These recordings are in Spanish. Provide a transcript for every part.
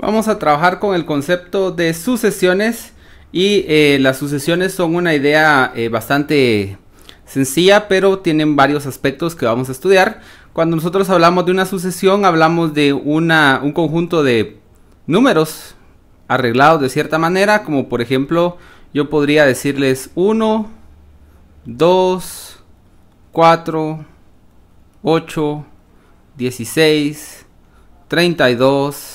Vamos a trabajar con el concepto de sucesiones y las sucesiones son una idea bastante sencilla, pero tienen varios aspectos que vamos a estudiar. Cuando nosotros hablamos de una sucesión, hablamos de un conjunto de números arreglados de cierta manera, como por ejemplo yo podría decirles 1, 2, 4, 8, 16, 32,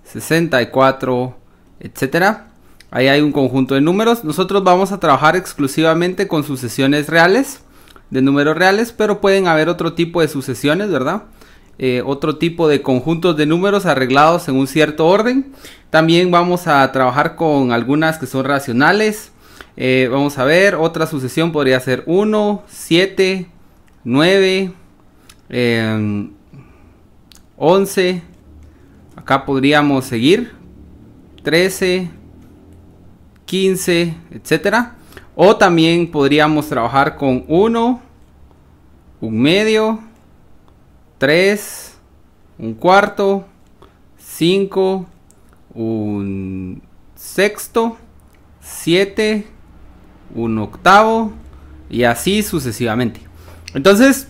64, etcétera. Ahí hay un conjunto de números. Nosotros vamos a trabajar exclusivamente con sucesiones reales, de números reales, pero pueden haber otro tipo de sucesiones, ¿verdad? Otro tipo de conjuntos de números arreglados en un cierto orden. También vamos a trabajar con algunas que son racionales. Vamos a ver, otra sucesión podría ser 1, 7, 9, 11. Acá podríamos seguir 13, 15, etcétera. O también podríamos trabajar con 1, un medio, 3, un cuarto, 5, un sexto, 7, un octavo y así sucesivamente. Entonces,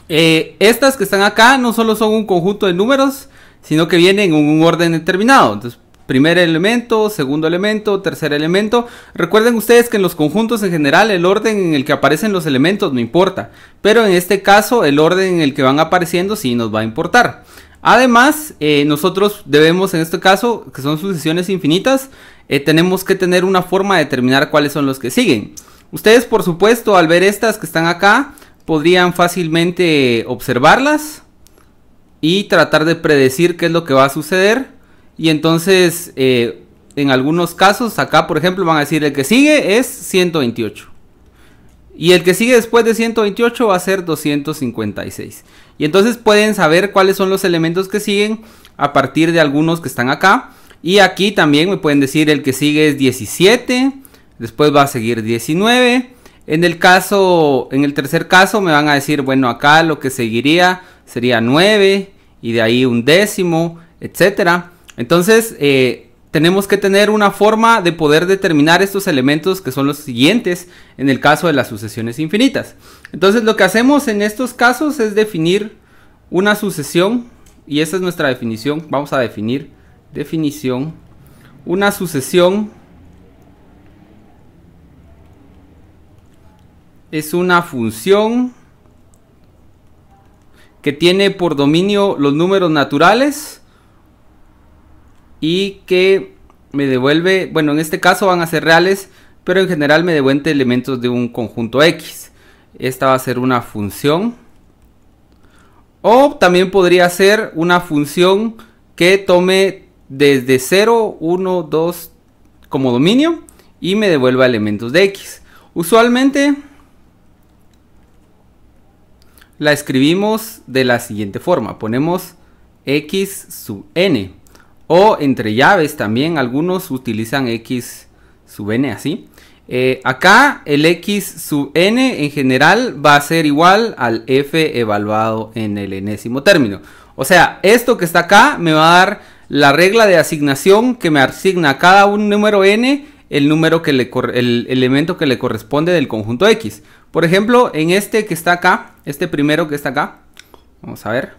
estas que están acá no solo son un conjunto de números, sino que vienen en un orden determinado. Entonces, primer elemento, segundo elemento, tercer elemento. Recuerden ustedes que en los conjuntos en general el orden en el que aparecen los elementos no importa, pero en este caso el orden en el que van apareciendo sí nos va a importar. Además, nosotros debemos, en este caso, que son sucesiones infinitas, tenemos que tener una forma de determinar cuáles son los que siguen. Ustedes, por supuesto, al ver estas que están acá, podrían fácilmente observarlas y tratar de predecir qué es lo que va a suceder. Y entonces, en algunos casos, acá por ejemplo van a decir el que sigue es 128. Y el que sigue después de 128 va a ser 256. Y entonces pueden saber cuáles son los elementos que siguen a partir de algunos que están acá. Y aquí también me pueden decir el que sigue es 17. Después va a seguir 19. En el tercer caso me van a decir, bueno, acá lo que seguiría sería 9. Y de ahí un décimo, etcétera. Entonces tenemos que tener una forma de poder determinar estos elementos que son los siguientes en el caso de las sucesiones infinitas. Entonces lo que hacemos en estos casos es definir una sucesión, y esa es nuestra definición. Vamos a definir definición. Una sucesión es una función que tiene por dominio los números naturales y que me devuelve, bueno, en este caso van a ser reales, pero en general me devuelve elementos de un conjunto X. Esta va a ser una función. O también podría ser una función que tome desde 0, 1, 2 como dominio y me devuelva elementos de X. Usualmente la escribimos de la siguiente forma. Ponemos X sub n. O entre llaves también algunos utilizan X sub n así. Acá el X sub n en general va a ser igual al F evaluado en el enésimo término. O sea, esto que está acá me va a dar la regla de asignación que me asigna a cada un número n el elemento que le corresponde del conjunto X. Por ejemplo, en este que está acá, este primero que está acá, vamos a ver,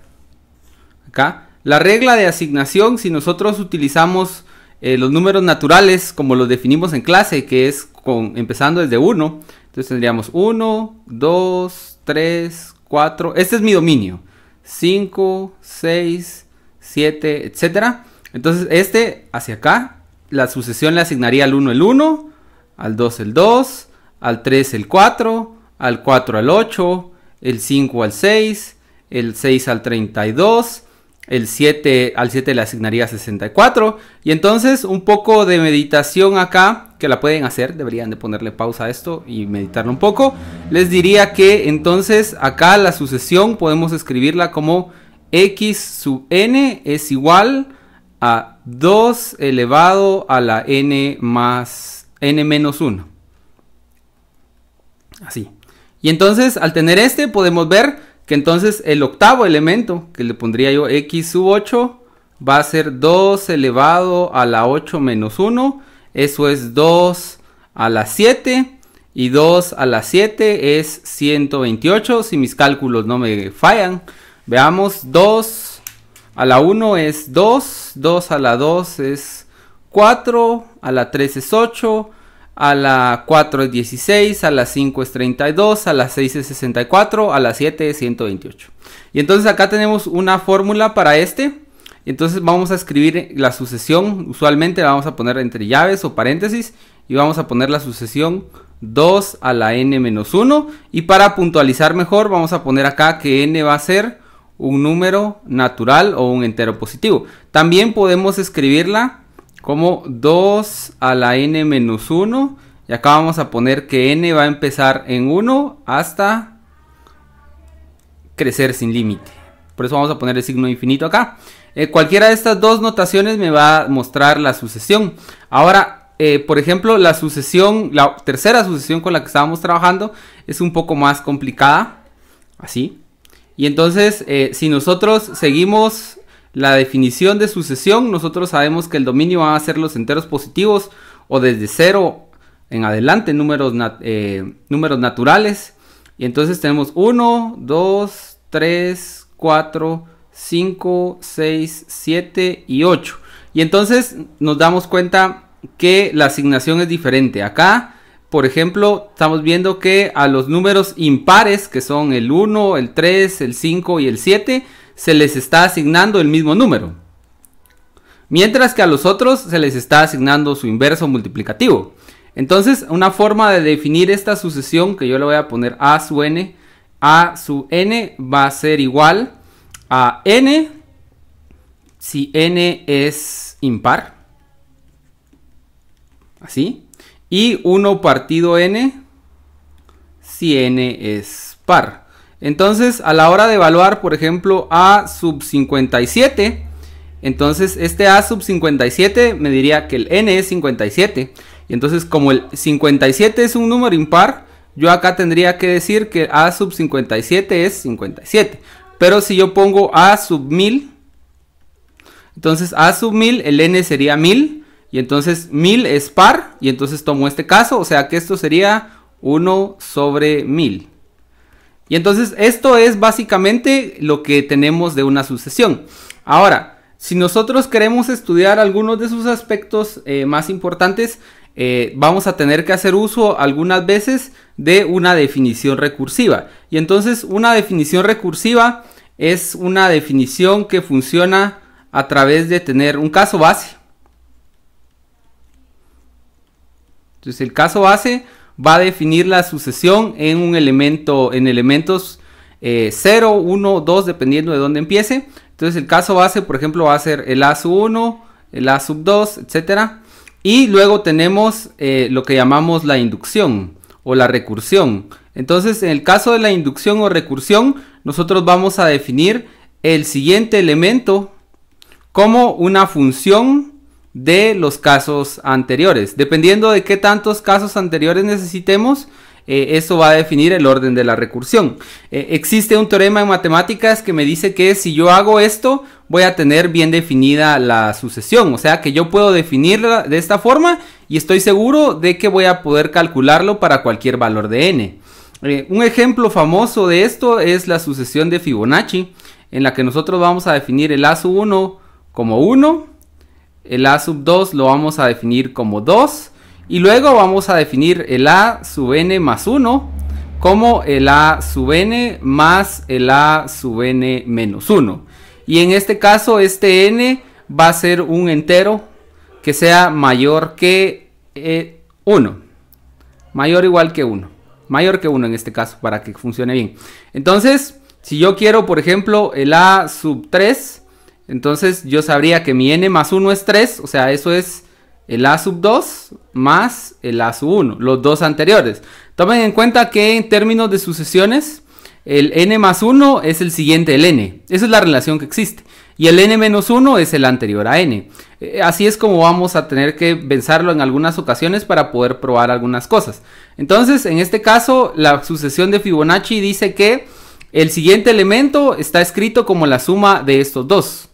acá, la regla de asignación, si nosotros utilizamos los números naturales como los definimos en clase, que es empezando desde 1, entonces tendríamos 1, 2, 3, 4, este es mi dominio, 5, 6, 7, etcétera. Entonces este hacia acá, la sucesión le asignaría al 1 el 1, al 2 el 2, al 3 el 4, al 4 al 8, el 5 al 6, el 6 al 32, al 7 le asignaría 64. Y entonces un poco de meditación acá, que la pueden hacer, deberían de ponerle pausa a esto y meditarlo un poco. Les diría que entonces acá la sucesión podemos escribirla como X sub n es igual a 2 elevado a la n más n menos 1. Así. Y entonces al tener podemos ver que entonces el octavo elemento, que le pondría yo X sub 8, va a ser 2 elevado a la 8 menos 1. Eso es 2 a la 7. Y 2 a la 7 es 128, si mis cálculos no me fallan. Veamos, 2 a la 1 es 2, 2 a la 2 es 4, a la 3 es 8, a la 4 es 16, a la 5 es 32, a la 6 es 64, a la 7 es 128. Y entonces acá tenemos una fórmula para este. Entonces vamos a escribir la sucesión, usualmente la vamos a poner entre llaves o paréntesis. Y vamos a poner la sucesión 2 a la n menos 1. Y para puntualizar mejor vamos a poner acá que n va a ser un número natural o un entero positivo. También podemos escribirla como 2 a la n menos 1. Y acá vamos a poner que n va a empezar en 1 hasta crecer sin límite. Por eso vamos a poner el signo infinito acá. Cualquiera de estas dos notaciones me va a mostrar la sucesión. Ahora, por ejemplo, la tercera sucesión con la que estábamos trabajando es un poco más complicada. Así. Y entonces, si nosotros seguimos la definición de sucesión, nosotros sabemos que el dominio van a ser los enteros positivos o desde 0 en adelante, números naturales. Y entonces tenemos 1, 2, 3, 4, 5, 6, 7 y 8. Y entonces nos damos cuenta que la asignación es diferente. Acá, por ejemplo, estamos viendo que a los números impares, que son el 1, el 3, el 5 y el 7, se les está asignando el mismo número. Mientras que a los otros se les está asignando su inverso multiplicativo. Entonces, una forma de definir esta sucesión, que yo le voy a poner a su n va a ser igual a n si n es impar. Así. Y 1 partido n si n es par. Entonces, a la hora de evaluar, por ejemplo, a sub 57, entonces este a sub 57 me diría que el n es 57. Y entonces, como el 57 es un número impar, yo acá tendría que decir que a sub 57 es 57. Pero si yo pongo a sub 1000, entonces a sub 1000 el n sería 1000. Y entonces 1000 es par. Y entonces tomo este caso. O sea que esto sería 1 sobre 1000. Y entonces esto es básicamente lo que tenemos de una sucesión. Ahora, si nosotros queremos estudiar algunos de sus aspectos más importantes, vamos a tener que hacer uso algunas veces de una definición recursiva. Y entonces una definición recursiva es una definición que funciona a través de tener un caso base. Entonces el caso base va a definir la sucesión en un elemento, en elementos 0, 1, 2, dependiendo de dónde empiece. Entonces el caso base, por ejemplo, va a ser el a sub 1, el a sub 2, etcétera. Y luego tenemos lo que llamamos la inducción o la recursión. Entonces, en el caso de la inducción o recursión, nosotros vamos a definir el siguiente elemento como una función de los casos anteriores. Dependiendo de qué tantos casos anteriores necesitemos, eso va a definir el orden de la recursión. Existe un teorema en matemáticas que me dice que si yo hago esto, voy a tener bien definida la sucesión. O sea que yo puedo definirla de esta forma y estoy seguro de que voy a poder calcularlo para cualquier valor de n. Un ejemplo famoso de esto es la sucesión de Fibonacci, en la que nosotros vamos a definir el a sub 1 como 1, el a sub 2 lo vamos a definir como 2, y luego vamos a definir el a sub n más 1 como el a sub n más el a sub n menos 1. Y en este caso este n va a ser un entero que sea mayor que 1. Mayor o igual que 1. Mayor que 1 en este caso para que funcione bien. Entonces, si yo quiero, por ejemplo, el a sub 3, entonces yo sabría que mi n más 1 es 3. O sea, eso es el a sub 2 más el a sub 1. Los dos anteriores. Tomen en cuenta que en términos de sucesiones, el n más 1 es el siguiente del n. Esa es la relación que existe. Y el n menos 1 es el anterior a n. Así es como vamos a tener que pensarlo en algunas ocasiones para poder probar algunas cosas. Entonces, en este caso, la sucesión de Fibonacci dice que el siguiente elemento está escrito como la suma de estos dos.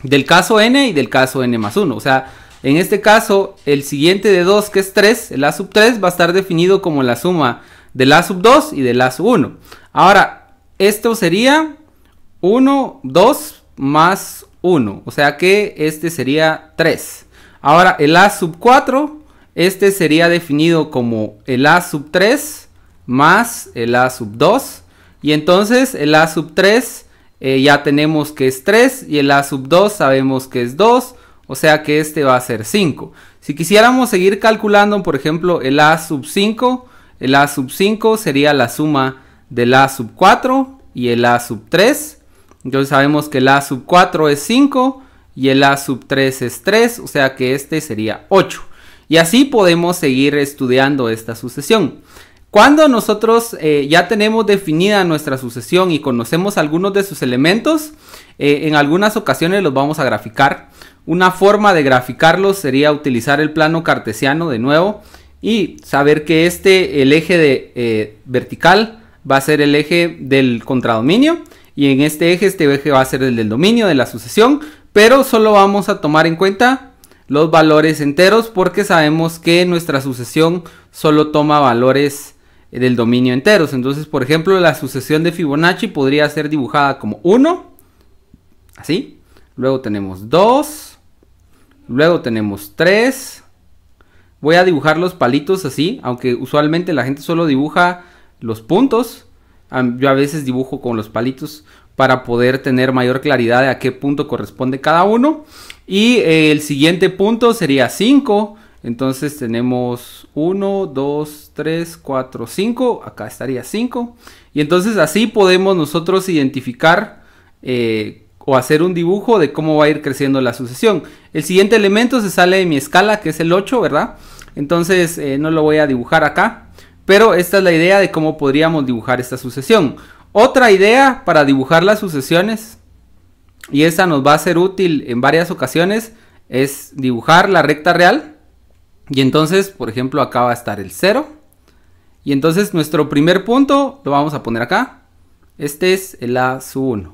del caso n y del caso n más 1. O sea, en este caso, el siguiente de 2, que es 3, el a sub 3, va a estar definido como la suma del a sub 2 y del a sub 1. Ahora, esto sería 1, 2 más 1. O sea que este sería 3. Ahora, el a sub 4, este sería definido como el a sub 3 más el a sub 2. Y entonces el a sub 3 ya tenemos que es 3 y el a sub 2 sabemos que es 2. O sea que este va a ser 5. Si quisiéramos seguir calculando, por ejemplo, el a sub 5, el a sub 5 sería la suma del a sub 4 y el a sub 3. Entonces sabemos que el a sub 4 es 5 y el a sub 3 es 3. O sea que este sería 8. Y así podemos seguir estudiando esta sucesión. Cuando nosotros ya tenemos definida nuestra sucesión y conocemos algunos de sus elementos, en algunas ocasiones los vamos a graficar. Una forma de graficarlos sería utilizar el plano cartesiano de nuevo y saber que el eje vertical va a ser el eje del contradominio y en este eje va a ser el del dominio de la sucesión, pero solo vamos a tomar en cuenta los valores enteros porque sabemos que nuestra sucesión solo toma valores del dominio enteros. Entonces, por ejemplo, la sucesión de Fibonacci podría ser dibujada como 1, así, luego tenemos 2, luego tenemos 3. Voy a dibujar los palitos así, aunque usualmente la gente solo dibuja los puntos. Yo a veces dibujo con los palitos para poder tener mayor claridad de a qué punto corresponde cada uno. Y el siguiente punto sería 5. Entonces tenemos 1, 2, 3, 4, 5. Acá estaría 5. Y entonces así podemos nosotros identificar o hacer un dibujo de cómo va a ir creciendo la sucesión. El siguiente elemento se sale de mi escala, que es el 8, ¿verdad? Entonces no lo voy a dibujar acá. Pero esta es la idea de cómo podríamos dibujar esta sucesión. Otra idea para dibujar las sucesiones, y esta nos va a ser útil en varias ocasiones, es dibujar la recta real. Y entonces, por ejemplo, acá va a estar el 0. Y entonces nuestro primer punto lo vamos a poner acá. Este es el a sub 1.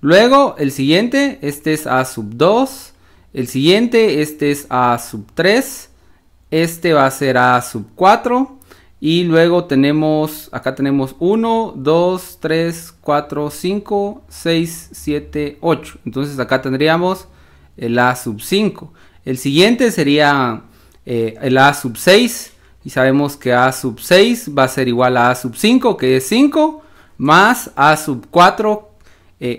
Luego el siguiente, este es a sub 2. El siguiente, este es a sub 3. Este va a ser a sub 4. Y luego tenemos, acá tenemos 1, 2, 3, 4, 5, 6, 7, 8. Entonces acá tendríamos el a sub 5. El siguiente sería el a sub 6. Y sabemos que a sub 6 va a ser igual a sub 5, que es 5. Más a sub 4,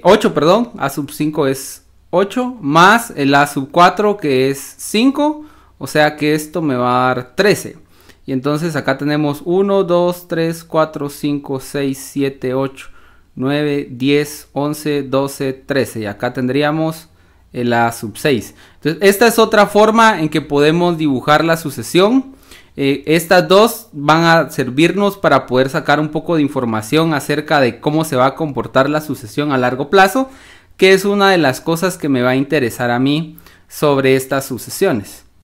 8, perdón. A sub 5 es 8. Más el a sub 4, que es 5. O sea que esto me va a dar 13. Y entonces acá tenemos 1, 2, 3, 4, 5, 6, 7, 8, 9, 10, 11, 12, 13. Y acá tendríamos el a sub 6. Entonces esta es otra forma en que podemos dibujar la sucesión. Estas dos van a servirnos para poder sacar un poco de información acerca de cómo se va a comportar la sucesión a largo plazo, que es una de las cosas que me va a interesar a mí sobre estas sucesiones.